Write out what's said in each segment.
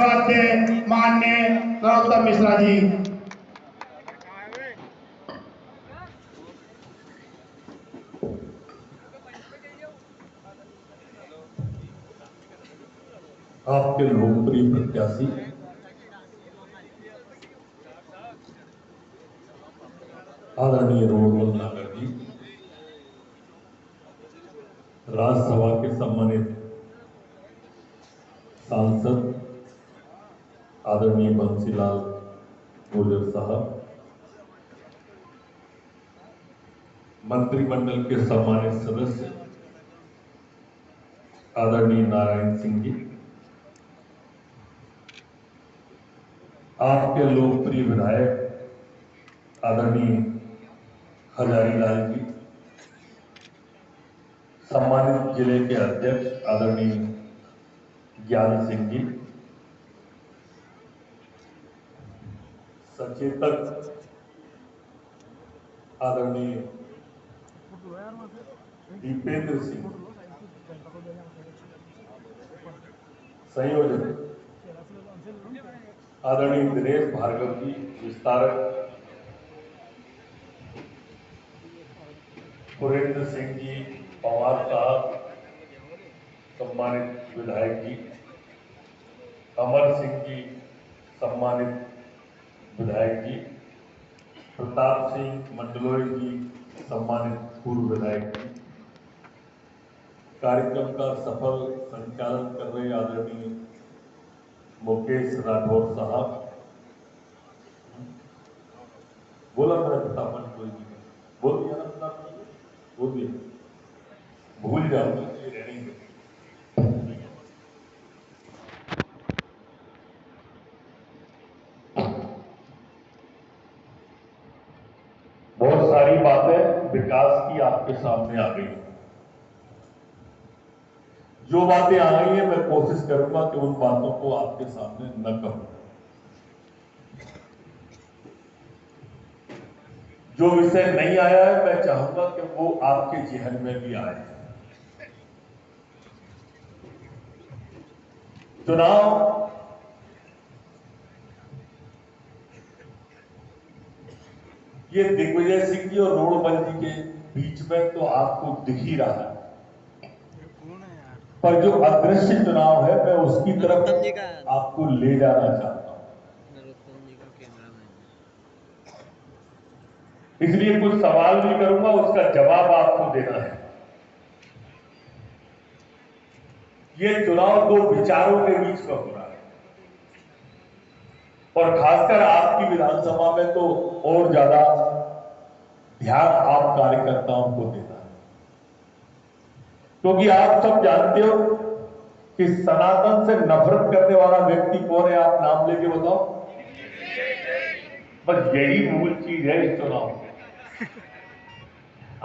आशीर्वाद दें माननीय नरोत्तम मिश्रा जी। आपके लोकप्रिय प्रत्याशी आदरणीय रोडमल नागर जी, राज्यसभा के सम्मानित सांसद आदरणीय बंसीलाल गुर्जर साहब, मंत्रिमंडल के सम्मानित सदस्य आदरणीय नारायण सिंह जी, आपके लोकप्रिय विधायक आदरणीय हजारीलाल जी, सम्मानित जिले के अध्यक्ष आदरणीय ज्ञान सिंह जी, सचेतक आदरणीय दीपेंद्र सिंह, संयोजक आदरणीय दिनेश भार्गव जी, विस्तारक सुरेंद्र सिंह जी, पवार साहब, सम्मानित विधायक जी, अमर सिंह जी, सम्मानित विधायक जी, प्रताप सिंह मंडलोई जी, सम्मानित पूर्व विधायक जी, कार्यक्रम का सफल संचालन कर रहे आदरणीय मुकेश राठौर साहब, बोला था प्रताप मंडलोई जी ने, बोल दिया ना प्रताप जी, बोल दिया, भूल जाऊंगा ये रहने दो। बहुत सारी बातें विकास की आपके सामने आ गई। जो बातें आ गई है मैं कोशिश करूंगा कि उन बातों को आपके सामने न कहूं। जो विषय नहीं आया है मैं चाहूंगा कि वो आपके जहन में भी आए। चुनाव ये दिग्विजय सिंह जी और रोडमल जी के बीच में तो आपको दिख ही रहा है, पर जो अदृश्य चुनाव है मैं उसकी तरफ आपको ले जाना चाहता हूं। इसलिए कुछ सवाल भी करूंगा, उसका जवाब आपको देना है। ये चुनाव दो विचारों के बीच में हो रहा है और खासकर आपकी विधानसभा में तो और ज्यादा ध्यान आप कार्यकर्ताओं को देना है, क्योंकि आप सब जानते हो कि सनातन से नफरत करने वाला व्यक्ति कौन है। आप नाम लेके बताओ। बस यही मूल चीज है इस चुनाव में।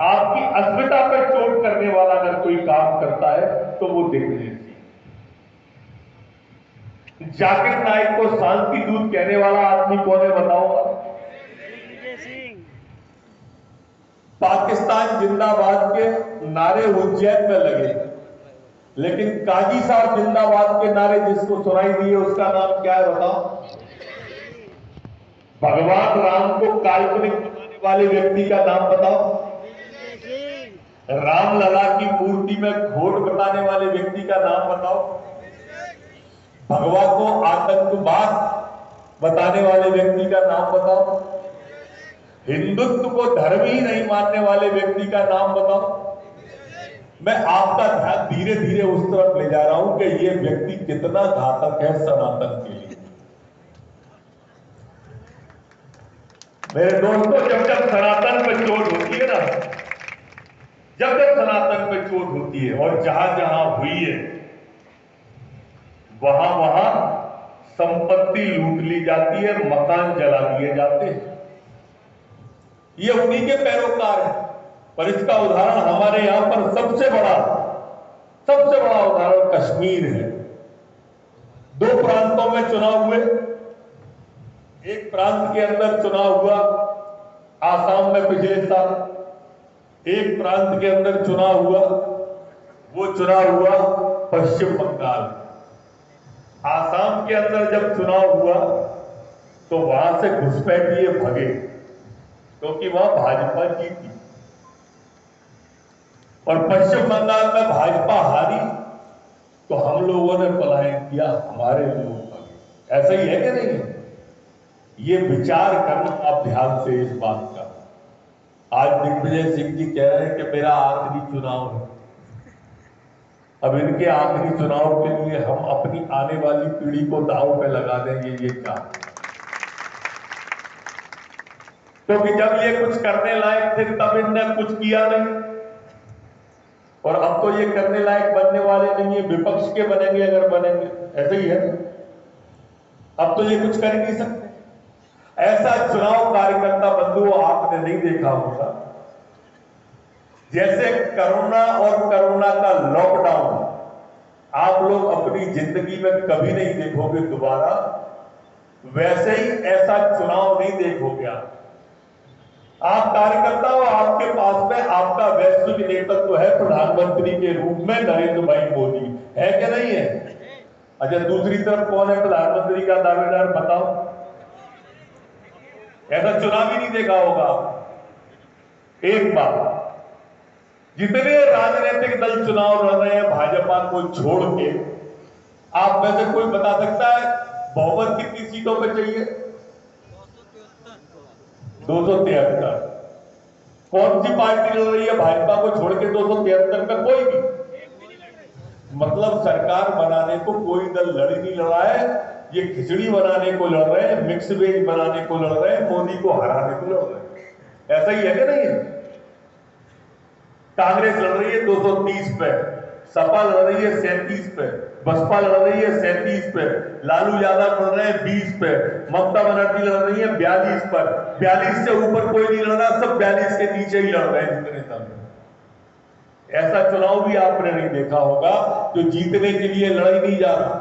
आपकी अस्मिता पर चोट करने वाला अगर कोई काम करता है तो वो दिग्विजय सिंह। जाकिर नाइक को शांति दूत कहने वाला आदमी कौन है बताओ। पाकिस्तान जिंदाबाद के नारे उज्जैन में लगे, लेकिन काजी साहब जिंदाबाद के नारे जिसको सुनाई दिए उसका नाम क्या है बताओ। भगवान राम को काल्पनिक बनाने वाले व्यक्ति का नाम बताओ। रामलला की मूर्ति में खोट बताने वाले व्यक्ति का नाम बताओ। भगवा को आतंकवाद बताने वाले व्यक्ति का नाम बताओ। हिंदुत्व को धर्म ही नहीं मानने वाले व्यक्ति का नाम बताओ। मैं आपका ध्यान धीरे धीरे उस तरफ ले जा रहा हूं कि ये व्यक्ति कितना घातक है सनातन के लिए। मेरे दोस्तों, जब जब सनातन पर चोट होती है ना, जब जब सनातन पर चोट होती है और जहां जहां हुई है वहां वहां संपत्ति लूट ली जाती है, मकान जला दिए जाते हैं। ये उन्हीं के पैरोकार है। पर इसका उदाहरण हमारे यहां पर सबसे बड़ा उदाहरण कश्मीर है। दो प्रांतों में चुनाव हुए। एक प्रांत के अंदर चुनाव हुआ आसाम में पिछले साल, एक प्रांत के अंदर चुनाव हुआ, वो चुनाव हुआ पश्चिम बंगाल। आसाम के अंदर जब चुनाव हुआ तो वहां से घुसपैठिए भगे क्योंकि वहां भाजपा जीती, और पश्चिम बंगाल में भाजपा हारी तो हम लोगों ने पलायन किया, हमारे लोग भगे। ऐसा ही है कि नहीं है? ये विचार करना आप ध्यान से इस बात का। आज दिग्विजय सिंह जी कह रहे हैं कि मेरा आखिरी चुनाव है। अब इनके आखिरी चुनाव के लिए हम अपनी आने वाली पीढ़ी को दांव पे लगा देंगे, ये क्या? क्योंकि जब ये कुछ करने लायक थे तब इनने कुछ किया नहीं, और अब तो ये करने लायक बनने वाले नहीं है, विपक्ष के बनेंगे अगर बनेंगे। ऐसा ही है, अब तो ये कुछ कर ही नहीं सकते। ऐसा चुनाव कार्यकर्ता बंधुओं आपने नहीं देखा होगा। जैसे कोरोना और कोरोना का लॉकडाउन आप लोग अपनी जिंदगी में कभी नहीं देखोगे दोबारा, वैसे ही ऐसा चुनाव नहीं देखोगे आप कार्यकर्ता हो। आपके पास में आपका वैश्विक नेतृत्व है प्रधानमंत्री के रूप में नरेंद्र भाई मोदी, है कि नहीं है? अच्छा, दूसरी तरफ कौन है प्रधानमंत्री का दावेदार, बताओ? ऐसा चुनाव ही नहीं देखा होगा। एक बात, जितने राजनीतिक दल चुनाव लड़ रहे हैं भाजपा को छोड़ के, आप में से कोई बता सकता है बहुमत कितनी सीटों पर चाहिए? 273। कौन सी पार्टी लड़ रही है भाजपा को छोड़ के 273 पे? कोई भी। मतलब सरकार बनाने को कोई दल लड़ ही नहीं रहा है, ये खिचड़ी बनाने को लड़ रहे हैं, मिक्स वेज बनाने को लड़ रहे हैं, मोदी को हराने को लड़ रहे हैं। ऐसा ही है कि नहीं है? कांग्रेस लड़ रही है 230 पे, सपा लड़ रही है 37 पे, बसपा लड़ रही है 37 पे, लालू यादव लड़ रहे हैं 20 पे, ममता बनर्जी लड़ रही है 42 पर। 42 से ऊपर कोई नहीं लड़ रहा, सब 42 के नीचे ही लड़ रहे हैं जितने सब। ऐसा चुनाव भी आपने नहीं देखा होगा जो जीतने के लिए लड़ाई नहीं जा रहा,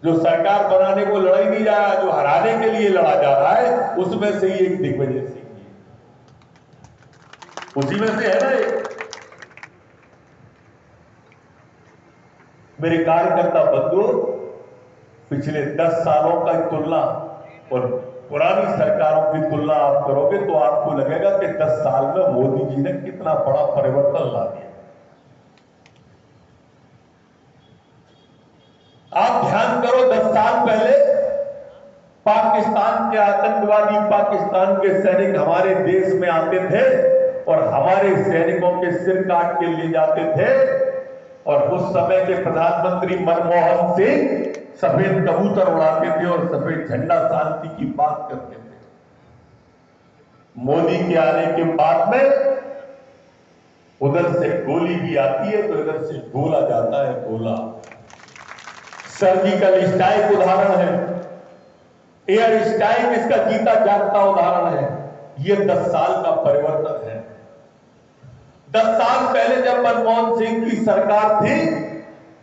जो सरकार बनाने को लड़ाई नहीं जा रहा, जो हराने के लिए लड़ा जा रहा है, उसमें से ही एक दिग्विजय सिंह जी उसी में से है ना। मेरे कार्यकर्ता बंधुओं, पिछले 10 सालों का तुलना और पुरानी सरकारों की तुलना आप करोगे तो आपको लगेगा कि 10 साल में मोदी जी ने कितना बड़ा परिवर्तन ला दिया। आप ध्यान करो, 10 साल पहले पाकिस्तान के आतंकवादी, पाकिस्तान के सैनिक हमारे देश में आते थे और हमारे सैनिकों के सिर काट के ले जाते थे, और उस समय के प्रधानमंत्री मनमोहन सिंह सफेद कबूतर उड़ाते थे और सफेद झंडा शांति की बात करते थे। मोदी के आने के बाद में उधर से गोली भी आती है तो इधर से गोला जाता है, गोला। सर्जिकल स्ट्राइक उदाहरण है, एयर स्ट्राइक इसका जीता जागता उदाहरण है। यह 10 साल का परिवर्तन है। 10 साल पहले जब मनमोहन सिंह की सरकार थी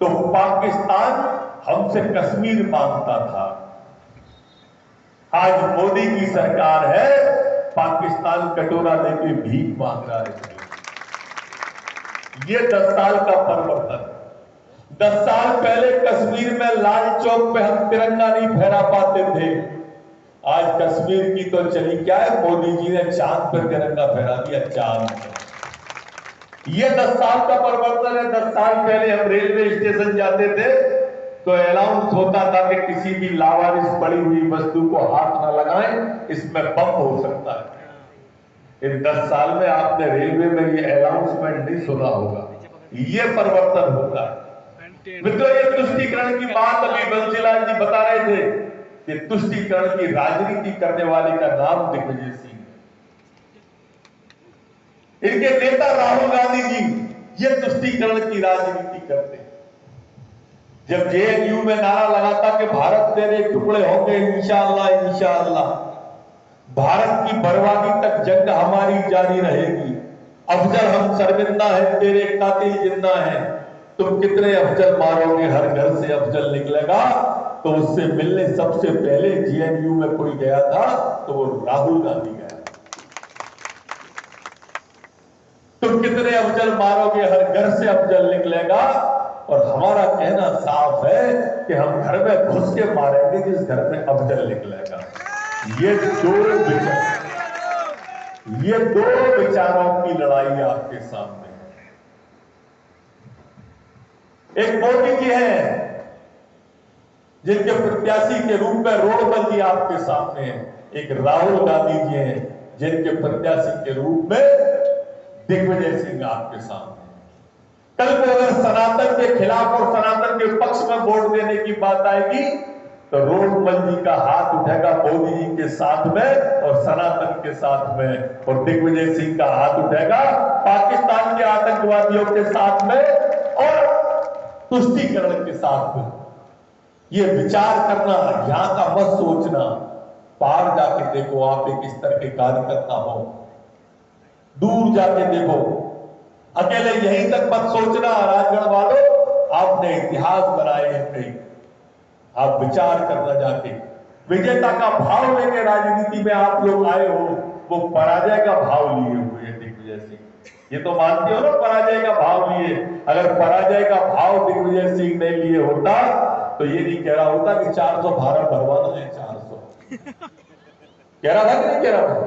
तो पाकिस्तान हमसे कश्मीर मांगता था। आज मोदी की सरकार है, पाकिस्तान कटोरा लेके भीख मांग रहा है। ये 10 साल का परिवर्तन। 10 साल पहले कश्मीर में लाल चौक पे हम तिरंगा नहीं फहरा पाते थे, आज कश्मीर की तो चली क्या है, मोदी जी ने चांद पर तिरंगा फहरा दिया, चांद। ये 10 साल का परिवर्तन है। 10 साल पहले हम रेलवे स्टेशन जाते थे तो अनाउंस होता था कि किसी भी लावारिस पड़ी हुई वस्तु को हाथ ना लगाएं, इसमें बम हो सकता है। इन 10 साल में आपने रेलवे में ये अनाउंसमेंट नहीं सुना होगा। ये परिवर्तन होता है। मित्रों, ये तुष्टीकरण की बात अभी बंसीलाल जी बता रहे थे कि तुष्टीकरण की राजनीति करने वाले का नाम दिग्विजय सिंह। इनके नेता राहुल गांधी जी ये तुष्टीकरण की राजनीति करते हैं। जब जेएनयू में नारा लगाता कि भारत तेरे टुकड़े होंगे इंशाअल्लाह इंशाअल्लाह, भारत की बर्बादी तक जंग हमारी जारी रहेगी, अफजल हम शर्मिंदा है तेरे कातिल जिंदा है, तुम कितने अफजल मारोगे हर घर से अफजल निकलेगा। तो उससे मिलने सबसे पहले जेएनयू में कोई गया था तो वो राहुल गांधी गया। तुम कितने अफजल मारोगे हर घर से अफजल निकलेगा, और हमारा कहना साफ है कि हम घर में घुस के मारेंगे जिस घर में अफजल निकलेगा। ये दो विचारों की लड़ाई आपके सामने है। एक मोदी जी हैं जिनके प्रत्याशी के रूप में रोडबंदी आपके सामने है। एक राहुल गांधी जी हैं जिनके प्रत्याशी के रूप में दिग्विजय सिंह आपके सामने। कल को अगर सनातन के खिलाफ और सनातन के पक्ष में वोट देने की बात आएगी तो रोडमल जी का हाथ उठेगा मोदी जी के साथ में और सनातन के साथ में, और दिग्विजय सिंह का हाथ उठेगा पाकिस्तान के आतंकवादियों के साथ में और तुष्टीकरण के साथ में। ये विचार करना, यहां का मत सोचना, बाहर जाके देखो। आप एक स्तर के कार्यकर्ता हो, दूर जाके देखो, अकेले यहीं तक मत सोचना। राजगढ़ वालों, आपने इतिहास बनाए हैं कई, आप विचार करना जाके। विजेता का भाव लेके राजनीति में आप लोग आए हो, वो पराजय का भाव लिए हुए हैं दिग्विजय सिंह। ये तो मानते हो ना, पराजय का भाव लिए। अगर पराजय का भाव दिग्विजय सिंह ने लिए होता तो ये नहीं कह रहा होता कि 400 फार्म भरवाना है। 400 कह रहा था कि नहीं कह रहा था?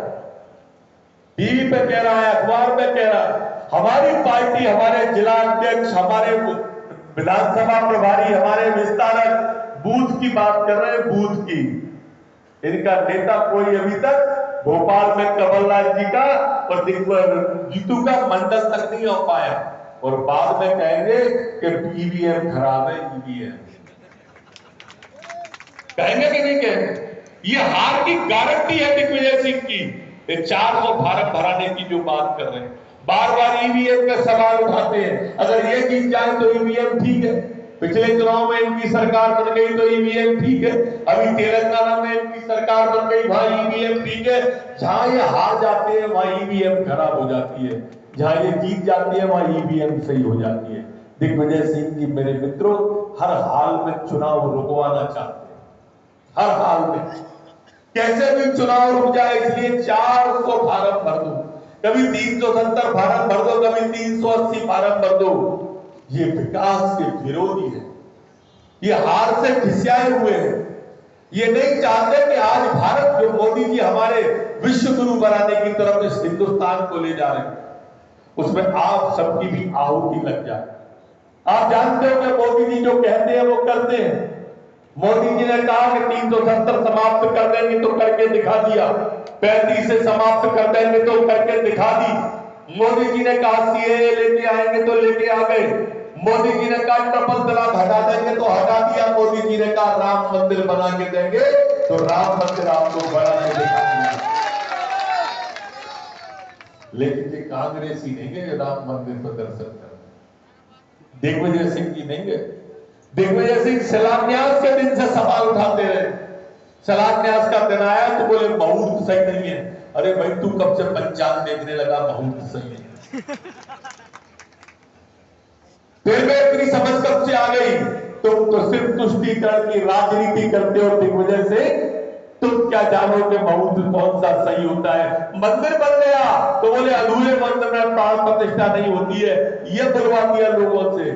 टीवी पे कह रहा है, अखबार में कह रहा है। हमारी पार्टी, हमारे जिला अध्यक्ष, हमारे विधानसभा प्रभारी, हमारे विस्तारक बूथ की बात कर रहे हैं, बूथ की। इनका नेता कोई अभी तक भोपाल में कमलनाथ जी का और जीतू का मंडल तक नहीं हो पाया, और बाद में कहेंगे कि ईवीएम खराब है। ईवीएम कहेंगे कि नहीं कहेंगे? ये हार की गारंटी है दिग्विजय सिंह की। 400 फार्म भराने की जो बात कर रहे हैं, बार बार ईवीएम का सवाल उठाते हैं। अगर ये जीत जाए तो ईवीएम ठीक है, पिछले चुनाव में इनकी सरकार बन गई तो ईवीएम ठीक है, अभी तेलंगाना में इनकी सरकार बन गई, वहां ईवीएम ठीक है। जहां ये हार जाते हैं वहां ईवीएम खराब हो जाती है, जहां ये जीत जाती है वहां ईवीएम सही हो जाती है। दिग्विजय सिंह जी मेरे मित्रों हर हाल में चुनाव रुकवाना चाहते हैं, हर हाल में, कैसे भी चुनाव रुक जाए इसलिए 400 फार्म भर दो, कभी 370 फार्म भर दो, कभी 380 फार्म भर दो। ये विकास के विरोधी है, ये हार से खिसियाए हुए हैं। ये नहीं चाहते कि आज भारत, जो मोदी जी हमारे विश्व गुरु बनाने की तरफ इस हिंदुस्तान को ले जा रहे हैं, उसमें आप सबकी भी आहुति लग जाए। आप जानते हो कि मोदी जी जो कहते हैं वो करते हैं। मोदी जी ने कहा कि 370 समाप्त कर देंगे तो करके दिखा दिया, 35 से समाप्त कर देंगे तो करके दिखा दी। मोदी जी ने कहा सीएए लेके आएंगे तो लेके आ गए। मोदी जी ने कहा ट्रिपल तलाक हटा देंगे तो हटा दिया। मोदी जी ने कहा राम मंदिर बना के देंगे तो राम मंदिर आपको बना के दिखा दिया। लेकिन ये कांग्रेसी नहीं गए राम मंदिर पर दर्शन कर, दिग्विजय सिंह जी नहीं गए। दिग्विजय सिंह शिलान्यास के दिन से सवाल उठाते रहे। शिलान्यास का दिन आया तो बोले मुहूर्त सही नहीं है। अरे भाई तू कब से पंचांग देखने लगा, मुहूर्त सही है? फिर में इतनी समझ कब से आ गई? तुम तो सिर्फ तुष्टीकरण की राजनीति करते हो दिग्विजय सिंह, तुम क्या जानो कि मुहूर्त कौन सा सही होता है? मंदिर बन गया तो बोले अधूरे मंदिर में प्राण प्रतिष्ठा नहीं होती है, ये बुलवा दिया लोगों से।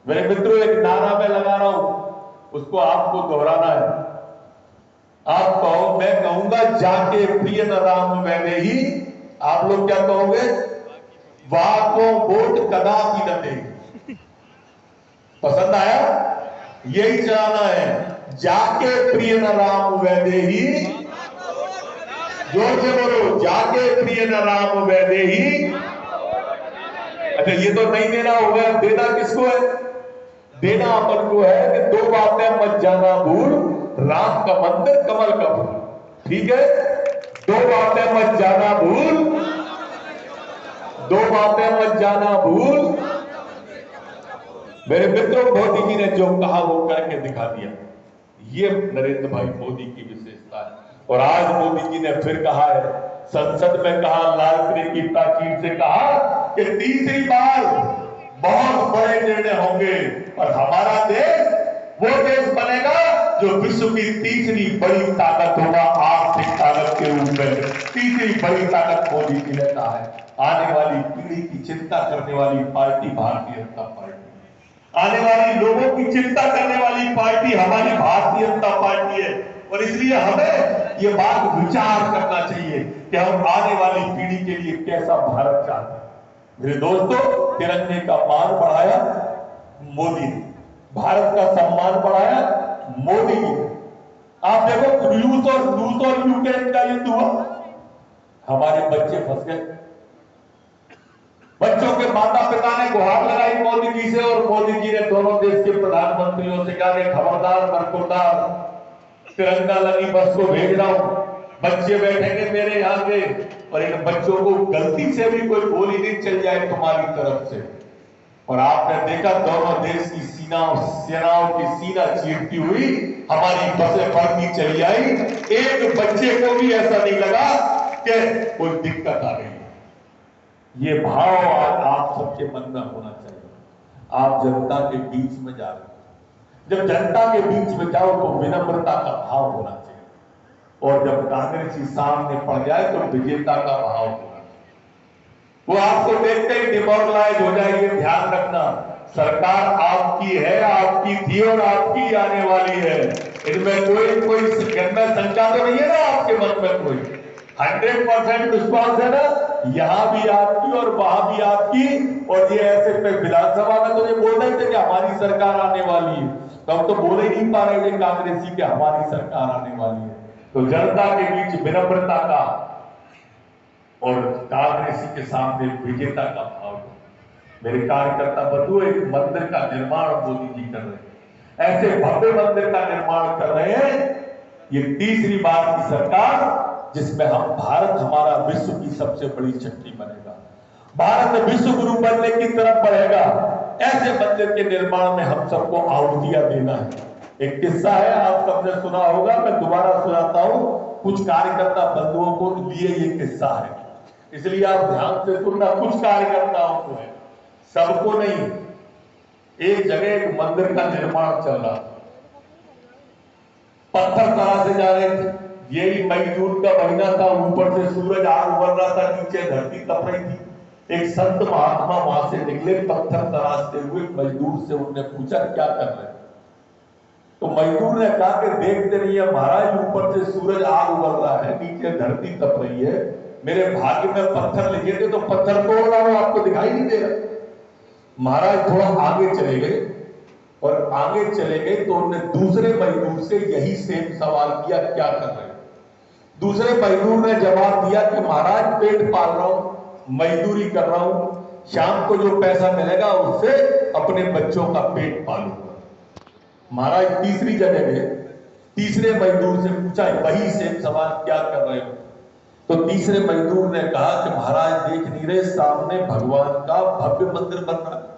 मेरे मित्रों एक नारा मैं लगा रहा हूं, उसको आपको दोहराना है। आप कहो, मैं कहूंगा जाके प्रिय न राम वैने ही, आप लोग क्या कहोगे? वाह को वोट कदापि न दे। पसंद आया? यही चलाना है, जाके प्रिय न राम वैने ही। जोर से बोलो, जाके प्रिय न राम वैने ही। अच्छा ये तो नहीं देना हो गया, देना किसको है? देना अपन को है कि 2 बातें मत जाना भूल, राम का मंदिर कमल का फूल। ठीक है, 2 बातें मत जाना भूल, 2 बातें मत जाना भूल। मेरे मित्रों मोदी जी ने जो कहा वो करके दिखा दिया। ये नरेंद्र भाई मोदी की विशेषता है। और आज मोदी जी ने फिर कहा है, संसद में कहा, लाल किले की प्राचीर से कहा कि तीसरी बार बहुत बड़े निर्णय होंगे और हमारा देश वो देश बनेगा जो विश्व की तीसरी बड़ी ताकत होगा, आर्थिक ताकत के रूप में। तीसरी बड़ी ताकत मोदी जी ने कहा है। आने वाली पीढ़ी की चिंता करने वाली पार्टी भारतीय जनता पार्टी। आने वाली लोगों की चिंता करने वाली पार्टी हमारी भारतीय जनता पार्टी है। और इसलिए हमें ये बात विचार करना चाहिए कि हम आने वाली पीढ़ी के लिए कैसा भारत चाहते हैं। मेरे दोस्तों, तिरंगे का मान बढ़ाया मोदी ने, भारत का सम्मान बढ़ाया मोदी जी ने। आप देखो, रूस और यूक्रेन का युद्ध हुआ, हमारे बच्चे फंस गए। बच्चों के माता पिता ने गुहार लगाई मोदी जी से, और मोदी जी ने दोनों देश के प्रधानमंत्रियों से कहा कि खबरदार बरखुरदार, तिरंगा लगी बस को भेज रहा हूं, बच्चे बैठेंगे मेरे यहाँ के, और इन बच्चों को गलती से भी कोई गोली नहीं चल जाए तुम्हारी तरफ से। और आपने देखा दोनों देश की सेनाओं की सीना चीरती हुई हमारी बसें बढ़ती चली आई। एक बच्चे को भी ऐसा नहीं लगा कि कोई दिक्कत आ रही है। ये भाव आज आप सबके मन में होना चाहिए। आप जनता के बीच में जा रहे हैं, जब जनता के बीच में जाओ तो विनम्रता का भाव होना चाहिए, और जब कांग्रेसी सामने पड़ जाए तो विजेता का भाव होना चाहिए। वो आपको देखते ही डिमोरलाइज हो जाएगी। ध्यान रखना, सरकार आपकी है, आपकी थी और आपकी आने वाली है। इनमें कोई शंका तो नहीं है ना आपके मन में? कोई 100% विश्वास है ना? यहां भी आपकी और वहां भी आपकी। और ये ऐसे पे विधानसभा में तो ये बोल रहे थे कि हमारी सरकार आने वाली है, तो हम तो बोल ही नहीं पा रहे थे कांग्रेसी कि हमारी सरकार आने वाली है। तो जनता के बीच विनम्रता का और कांग्रेसी के सामने विजेता का भाव। मेरे कार्यकर्ता बंधु, एक मंदिर का निर्माण मोदी जी कर रहे हैं, ऐसे भव्य मंदिर का निर्माण कर रहे हैं। ये तीसरी बार की सरकार जिसमें हम भारत हमारा विश्व की सबसे बड़ी शक्ति बनेगा, भारत विश्व गुरु बनने की तरफ बढ़ेगा। ऐसे मंदिर के निर्माण में हम सबको आहुतियां देना है। एक किस्सा है, आप सबने सुना होगा, मैं दोबारा सुनाता हूं। कुछ कार्यकर्ता बंधुओं को लिए ये किस्सा है, इसलिए आप ध्यान से सुनना। कुछ कार्यकर्ताओं को है, सबको नहीं। एक जगह एक मंदिर का निर्माण चल रहा, पत्थर तरह से जा रहे थे। यही मई जून का महीना था, ऊपर से सूरज आग उबल रहा था, नीचे धरती तप रही थी। एक संत महात्मा वहां से निकले पत्थर तराशते हुए। मजदूर से उन्होंने पूछा क्या कर रहे हैं? तो मजदूर ने कहा कि देखते नहीं है महाराज, ऊपर से सूरज आग उबल रहा है, नीचे धरती तप रही है। मेरे भाग्य में पत्थर लिखे थे तो पत्थर तोड़ रहा हूं, आपको दिखाई नहीं दे रहा। महाराज थोड़ा आगे चले गए, और आगे चले गए तो उन्होंने दूसरे मजदूर से यही सेम सवाल किया, क्या कर रहे हैं? दूसरे मजदूर ने जवाब दिया कि महाराज पेट पाल रहा हूं, मजदूरी कर रहा हूं, शाम को जो पैसा मिलेगा उससे अपने बच्चों का पेट पालूंगा। महाराज तीसरी जगह गए, तीसरे मजदूर से पूछा वही सेम सवाल, क्या कर रहे हो? तो तीसरे मजदूर ने कहा कि महाराज देख नहीं रहे, सामने भगवान का भव्य मंदिर बन रहा है,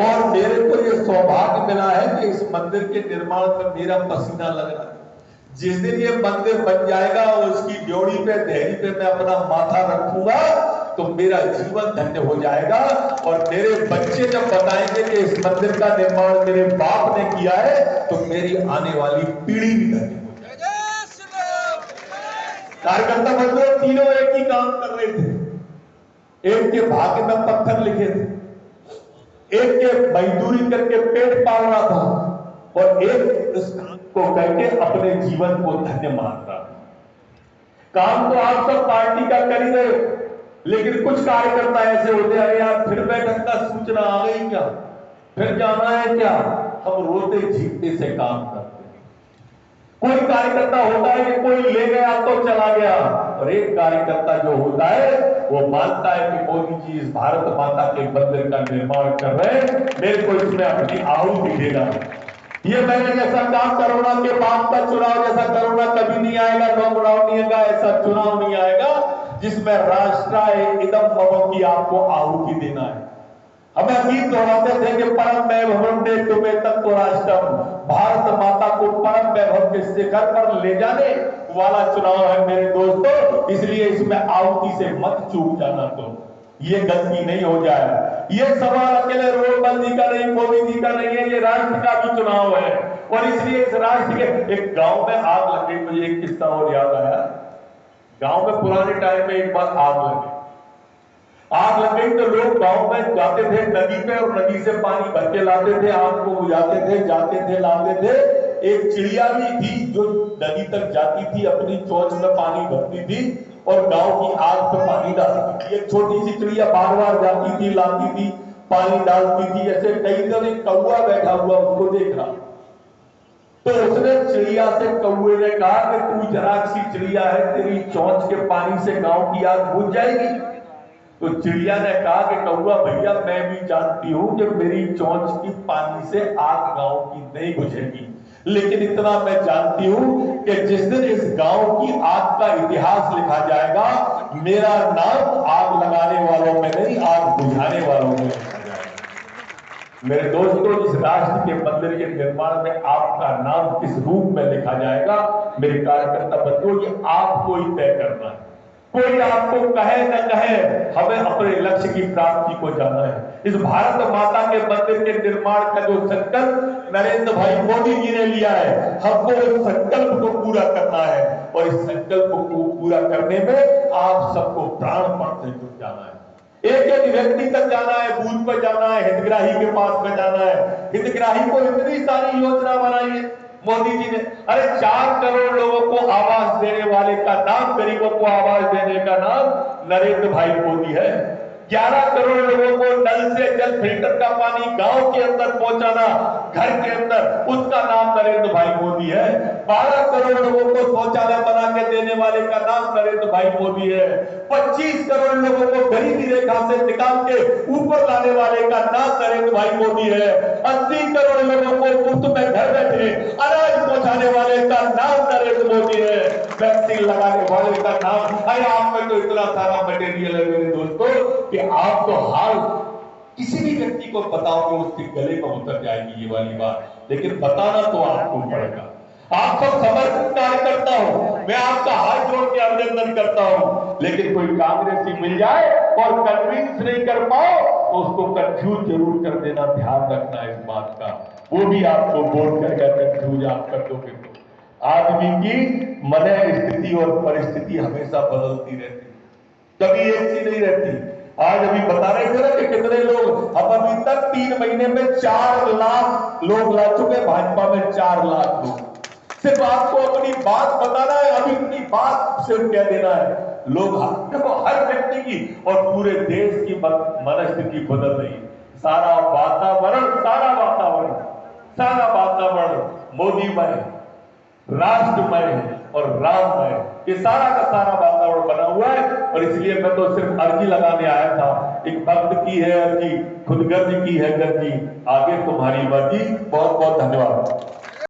और मेरे को ये सौभाग्य मिला है कि इस मंदिर के निर्माण में मेरा पसीना लग रहा है। जिस दिन ये मंदिर बन जाएगा और उसकी ड्योढ़ी पे, देहरी पे मैं अपना माथा रखूंगा तो मेरा जीवन धन्य हो जाएगा। और मेरे बच्चे जब बताएंगे कि इस मंदिर का निर्माण मेरे बाप ने किया है, तो मेरी आने वाली पीढ़ी भी धन्य हो जाएगी। कार्यकर्ता बंधु तीनों एक ही काम कर रहे थे। एक के भाग्य में पत्थर लिखे थे, एक के मजदूरी करके पेट पाल रहा था, और एक इस को करके अपने जीवन को धन्य मान रहा। काम तो आप सब पार्टी का कर ही रहे, लेकिन कुछ कार्यकर्ता ऐसे होते हैं, यार फिर बैठक का सूचना आ गई क्या, फिर जाना है क्या? हम रोते झीकते से काम करते हैं। कोई कार्यकर्ता होता है कि कोई ले गया तो चला गया, और एक कार्यकर्ता जो होता है वो मानता है कि मोदी जी इस भारत माता के मंदिर का निर्माण कर रहे हैं, मेरे को इसमें अपनी आहुति देना है। ये मैंने जैसा काम कोरोना के बाद का चुनाव, जैसा कोरोना कभी नहीं आएगा, लॉकडाउन नहीं आएगा, ऐसा चुनाव नहीं आएगा जिसमें राष्ट्राय इदम मम की आपको आहुति देना है। हमें गीत दोहराते थे कि परम वैभवम ने तुम्हें तत्व राष्ट्रम, भारत माता को परम वैभव के शिखर पर ले जाने वाला चुनाव है मेरे दोस्तों। इसलिए इसमें आहुति से मत चूक जाना, तो ये गलती नहीं हो जाए। ये सवाल अकेले रोडबल जी का नहीं, मोदी जी का नहीं है, ये राष्ट्र का भी चुनाव है। और इसलिए इस राष्ट्र के एक गांव में आग लग गई। मुझे एक किस्सा और याद आया। गांव में पुराने टाइम में एक बार आग लगी, आग लग गई तो लोग गांव में जाते थे नदी पे और नदी से पानी भर के लाते थे, आग को बुझाते थे, जाते थे, लाते थे। एक चिड़िया भी थी जो नदी तक जाती थी, अपनी चोंच में पानी भरती थी और गांव की आग पे पानी डालती थी। एक छोटी सी चिड़िया बार बार जाती थी, लाती थी, पानी डालती थी। ऐसे कई दिन एक कौवा बैठा हुआ उसको देख रहा, तो उसने चिड़िया से, कौवे ने कहा कि तू जरा सी चिड़िया है, तेरी चोंच के पानी से गांव की आग बुझ जाएगी। तो चिड़िया ने कहा कि कौवा भैया, मैं भी जानती हूं कि मेरी चोंच की पानी से आग गांव की नहीं बुझेगी, लेकिन इतना मैं जानती हूं कि जिस दिन इस गांव की आग का इतिहास लिखा जाएगा, मेरा नाम आग लगाने वालों में नहीं, आग बुझाने वालों में लिखा जाएगा। मेरे दोस्तों, इस राष्ट्र के मंदिर के निर्माण में आपका नाम किस रूप में लिखा जाएगा, मेरे कार्यकर्ता बंधुओं, ये आपको ही तय करना है। कोई आपको कहे न कहे, हमें अपने लक्ष्य की प्राप्ति को जाना है। इस भारत माता के मंदिर के निर्माण का जो संकल्प नरेंद्र भाई मोदी जी ने लिया है, हमको उस संकल्प को पूरा करना है और इस संकल्प को पूरा करने में आप सबको प्राणपण से जुट जाना है। एक एक व्यक्ति तक जाना है, बूथ पर जाना है, हितग्राही के पास में जाना है। हितग्राही को इतनी सारी योजना बनाई है मोदी जी ने। अरे 4 करोड़ लोगों को आवास देने वाले का नाम, गरीबों को आवास देने का नाम नरेंद्र भाई मोदी है। 11 करोड़ लोगों को नल से जल फिल्टर का पानी गांव के अंदर पहुंचाना, घर के अंदर, उसका नाम नरेंद्र भाई मोदी है। 12 करोड़ लोगों को शौचालय बना के देने वाले का नाम नरेंद्र भाई मोदी है। 25 करोड़ लोगों को गरीबी रेखा से निकाल के ऊपर लाने वाले का नाम नरेंद्र भाई मोदी है। 80 करोड़ लोगों को मुफ्त में घर बैठे अनाज पहुंचाने वाले का नाम नरेंद्र मोदी है। वैक्सीन लगाने वाले का नाम, अरे आप में तो इतना सारा मटेरियल है मेरे दोस्तों कि आप तो हाल किसी भी व्यक्ति को बताओगे उसके गले में उतर जाएगी ये वाली बात, लेकिन बताना तो आपको पड़ेगा। आप सब समर्पित कार्यकर्ता हो, मैं आपका हाथ जोड़ के अभिनंदन करता हूं, लेकिन कोई कांग्रेसी मिल जाए और कन्विंस नहीं कर पाओ तो उसको कंफ्यूज जरूर कर देना, ध्यान रखना इस बात का। वो भी आपको वोट करके कंफ्यूज आप कर दोगे तो आदमी की मन स्थिति और परिस्थिति हमेशा बदलती रहती, कभी एक सी नहीं रहती। आज अभी बता रहे थे ना कि कितने लोग, हम अभी तक 3 महीने में 4 लाख लोग ला चुके, भाजपा में 4 लाख लोग। सिर्फ आपको अपनी बात बताना है, अभी अपनी बात सिर्फ कह देना है। लोग देखो हर व्यक्ति की और पूरे देश की मनस्थिति बदल रही है। सारा वातावरण मोदीमय, राष्ट्रमय और राममय, ये सारा का सारा वातावरण बना हुआ है। और इसलिए मैं तो सिर्फ अर्जी लगाने आया था, एक भक्त की है अर्जी, खुद गर्ज की है गर्जी, आगे तुम्हारी मर्जी। बहुत बहुत धन्यवाद।